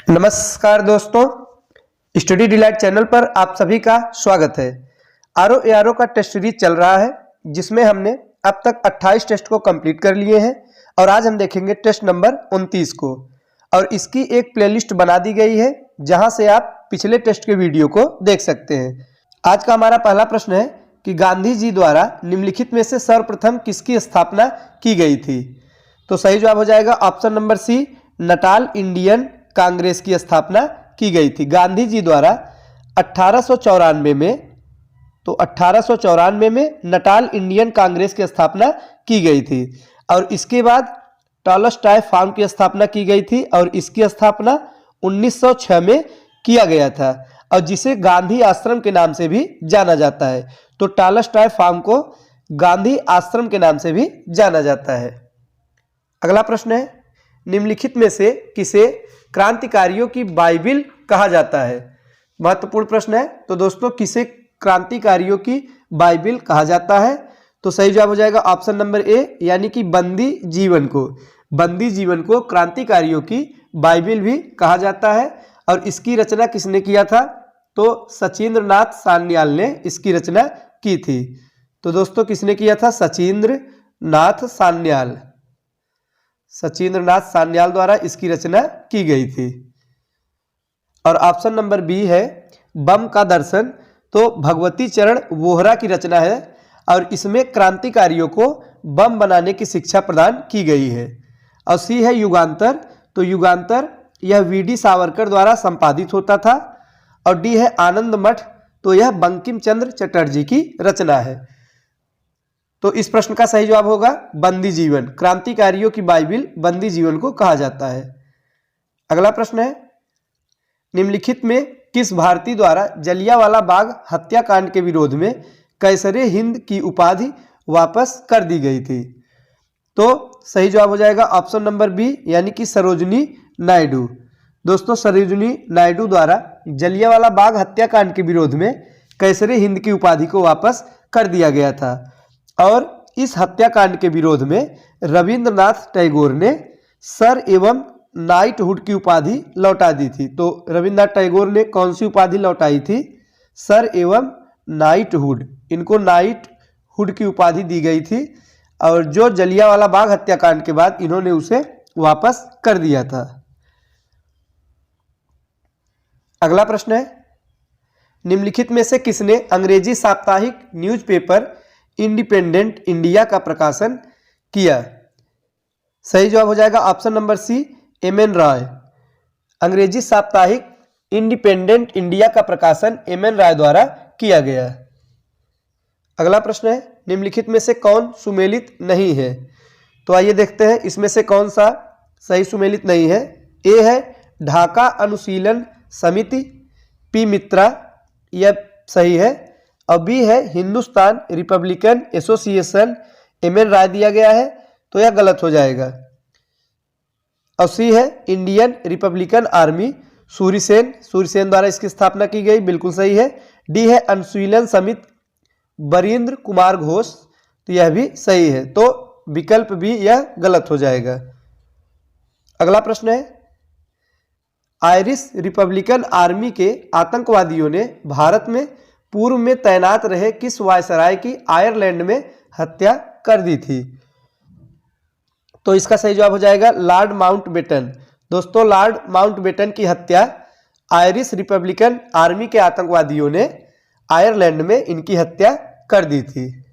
नमस्कार दोस्तों, study delight channel पर आप सभी का स्वागत है। आरओ एआरओ का टेस्ट सीरीज चल रहा है जिसमें हमने अब तक 28 टेस्ट को कंप्लीट कर लिए हैं और आज हम देखेंगे टेस्ट नंबर 29 को। और इसकी एक प्लेलिस्ट बना दी गई है जहां से आप पिछले टेस्ट के वीडियो को देख सकते हैं। आज का हमारा पहला प्रश्न है कि गांधी जी द्वारा निम्नलिखित में से सर्वप्रथम किसकी स्थापना की गई थी। तो सही जवाब हो जाएगा option number C, Natal Indian Congress की स्थापना की गई थी। गांधी जी द्वारा 1894 में नटाल इंडियन कांग्रेस की स्थापना की गई थी। और इसके बाद टॉलस्टॉय फार्म की स्थापना की गई थी और इसकी स्थापना 1906 में किया गया था और जिसे गांधी आश्रम के नाम से भी जाना जाता है। तो टॉलस्टॉय फार्म को गांधी आश्रम के नाम से भी जाना जाता है। अगला प्रश्न है, निम्नलिखित में से किसे क्रांतिकारियों की बाइबिल कहा जाता है। महत्वपूर्ण प्रश्न है। तो दोस्तों, किसे क्रांतिकारियों की बाइबिल कहा जाता है। तो सही जवाब हो जाएगा ऑप्शन नंबर ए, यानी कि बंदी जीवन को क्रांतिकारियों की बाइबिल भी कहा जाता है। और इसकी रचना किसने किया था। तो सचिंद्रनाथ सान्याल ने इसकी रचना की थी। तो दोस्तों, किसने किया था, सचिंद्रनाथ सान्याल द्वारा इसकी रचना की गई थी। और ऑप्शन नंबर बी है, बम का दर्शन। तो भगवती चरण वोहरा की रचना है और इसमें क्रांतिकारियों को बम बनाने की शिक्षा प्रदान की गई है। और सी है युगांतर। तो युगांतर यह वीडी सावरकर द्वारा संपादित होता था। और डी है आनंद मठ। तो यह बंकिम चंद्र चटर्जी की रचना है। तो इस प्रश्न का सही जवाब होगा बंदी जीवन। क्रांतिकारियों की बाइबिल बंदी जीवन को कहा जाता है। अगला प्रश्न है, निम्नलिखित में किस भारतीय द्वारा जलियांवाला बाग हत्याकांड के विरोध में कैसरे हिंद की उपाधि वापस कर दी गई थी। तो सही जवाब हो जाएगा ऑप्शन नंबर बी, यानी कि सरोजिनी नायडू। दोस्तों, सरोजिनी नायडू द्वारा जलियांवाला बाग हत्याकांड के विरोध में कैसरे हिंद की उपाधि को वापस कर दिया गया था। और इस हत्याकांड के विरोध में रविंद्रनाथ टैगोर ने सर एवं नाइटहुड की उपाधि लौटा दी थी। तो रविंद्रनाथ टैगोर ने कौन सी उपाधि लौटाई थी, सर एवं नाइटहुड। इनको नाइटहुड की उपाधि दी गई थी और जो जलियांवाला बाग हत्याकांड के बाद इन्होंने उसे वापस कर दिया था। अगला प्रश्न है, निम्नलिखित में से किसने अंग्रेजी साप्ताहिक न्यूज़पेपर इंडिपेंडेंट इंडिया का प्रकाशन किया। सही जवाब हो जाएगा option number C, M N. Roy. अंग्रेजी साप्ताहिक इंडिपेंडेंट इंडिया का प्रकाशन एम.एन. रॉय द्वारा किया गया। अगला प्रश्न है, निम्नलिखित में से कौन सुमेलित नहीं है। तो आइए देखते हैं इसमें से कौन सा सही सुमेलित नहीं है। ए है ढाका अनुशीलन समिति, पी मित्रा, यह सही है। और बी है Hindustan Republican association, M.N.. Roy दिया गया है, तो यह गलत हो जाएगा। और सी है इंडियन रिपब्लिकन आर्मी, सूर्यसेन द्वारा इसकी स्थापना की गई, बिल्कुल सही है। डी है अनुशीलन समिति, बरींद्र कुमार घोष, तो यह भी सही है। तो विकल्प बी यह गलत हो जाएगा। अगला प्रश्न है, आयरिश रिपब्लिकन आर्मी के आतंकवादियों ने भारत में पूर्व में तैनात रहे किस वायसराय की आयरलैंड में हत्या कर दी थी। तो इसका सही जवाब हो जाएगा लॉर्ड माउंटबेटन। दोस्तों, लॉर्ड माउंटबेटन की हत्या आयरिश रिपब्लिकन आर्मी के आतंकवादियों ने आयरलैंड में इनकी हत्या कर दी थी।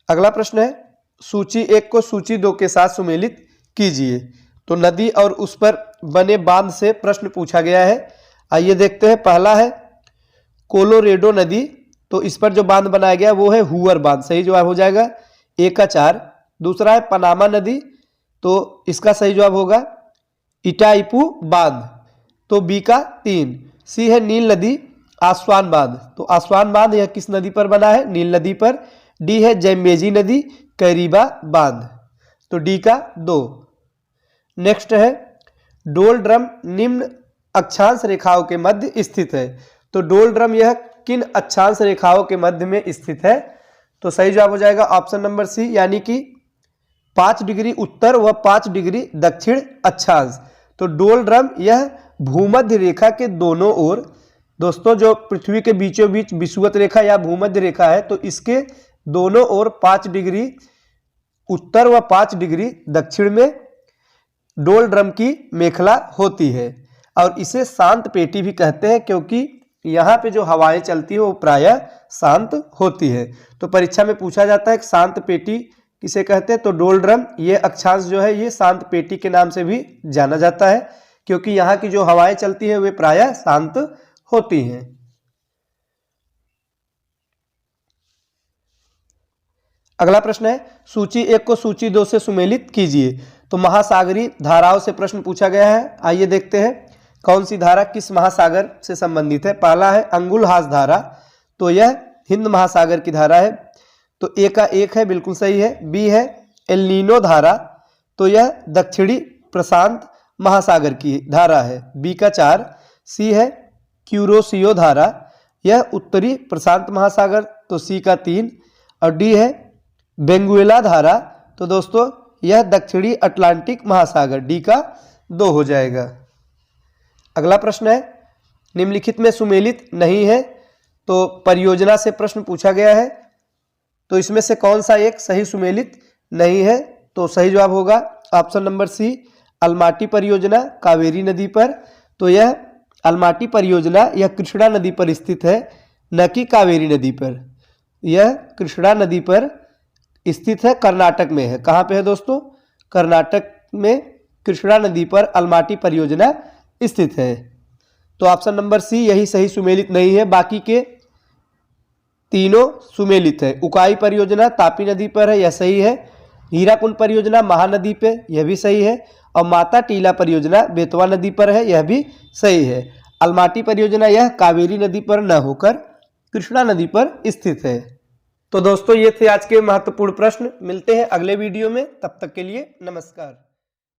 अगला प्रश्न है, सूची 1 को सूची 2 के साथ सुमेलित कीजिए। तो नदी और उस पर बने बांध से प्रश्न पूछा गया है। आइए देखते हैं। पहला है कोलोरेडो नदी। तो इस पर जो बांध बनाया गया वो है हुअर बांध, सही जवाब हो जाएगा ए का 4। दूसरा है पनामा नदी। तो इसका सही जवाब होगा इटाइपू बांध, तो बी का 3। सी है नील नदी आसवान बांध। तो आसवान बांध यह किस नदी पर बना है, नील नदी पर। डी है जैम्बेजी नदी कैरीबा बांध, तो डी का 2। नेक्स्ट है डोल ड्रम निम्न अक्षांश रेखाओं के मध्य स्थित है। तो डोल ड्रम यह किन अक्षांश रेखाओं के मध्य में स्थित है। तो सही जवाब हो जाएगा ऑप्शन नंबर सी, यानी कि 5 डिग्री उत्तर व 5 डिग्री दक्षिण अक्षांश। तो डोलड्रम यह भूमध्य रेखा के दोनों ओर, दोस्तों जो पृथ्वी के बीचों बीच विषुवत रेखा या भूमध्य रेखा है तो इसके दोनों ओर 5 डिग्री उत्तर व 5 डिग्री दक्षिण में डोलड्रम की मेखला होती है। और इसे शांत पेटी भी कहते हैं क्योंकि यहाँ पे जो हवाएं चलती है वो प्रायः शांत होती है। तो परीक्षा में पूछा जाता है कि शांत पेटी किसे कहते हैं, तो डोलड्रम ये अक्षांश जो है ये शांत पेटी के नाम से भी जाना जाता है क्योंकि यहाँ की जो हवाएं चलती है वे प्रायः शांत होती हैं। अगला प्रश्न है सूची 1 को सूची 2 से सुमेलित कीजिए। तो महासागरीय धाराओं से प्रश्न पूछा गया है। आइए देखते हैं कौन सी धारा किस महासागर से संबंधित है। पहला है अंगुलहास धारा, तो यह हिंद महासागर की धारा है, तो ए का 1 है, बिल्कुल सही है। बी है एल नीनो धारा, तो यह दक्षिणी प्रशांत महासागर की धारा है, बी का 4। सी है क्यूरोसियो धारा, यह उत्तरी प्रशांत महासागर, तो सी का 3। और डी है बेंगुएला धारा, तो दोस्तों यह दक्षिणी अटलांटिक महासागर, डी का 2 हो जाएगा। अगला प्रश्न है निम्नलिखित में सुमेलित नहीं है, तो परियोजना से प्रश्न पूछा गया है, तो इसमें से कौन सा एक सही सुमेलित नहीं है, तो सही जवाब होगा ऑप्शन नंबर सी अलमाटी परियोजना कावेरी नदी पर। तो यह अलमाटी परियोजना यह कृष्णा नदी पर स्थित है, न कि कावेरी नदी पर। यह कृष्णा नदी पर स्थित है, कर्नाटक में है। कहाँ पे है दोस्तों? कर्नाटक में कृष्णा नदी पर अलमाटी परियोजना स्थित है। तो ऑप्शन नंबर सी यही सही सुमेलित नहीं है, बाकी के तीनों सुमेलित है। उकाई परियोजना तापी नदी पर है, यह सही है। हीराकुंड परियोजना महानदी पे, यह भी सही है। और माता टीला परियोजना बेतवा नदी पर है, यह भी सही है। अलमाटी परियोजना यह कावेरी नदी पर न होकर कृष्णा नदी पर स्थित है। तो दोस्तों ये थे आज के महत्वपूर्ण प्रश्न। मिलते हैं अगले वीडियो में, तब तक के लिए नमस्कार।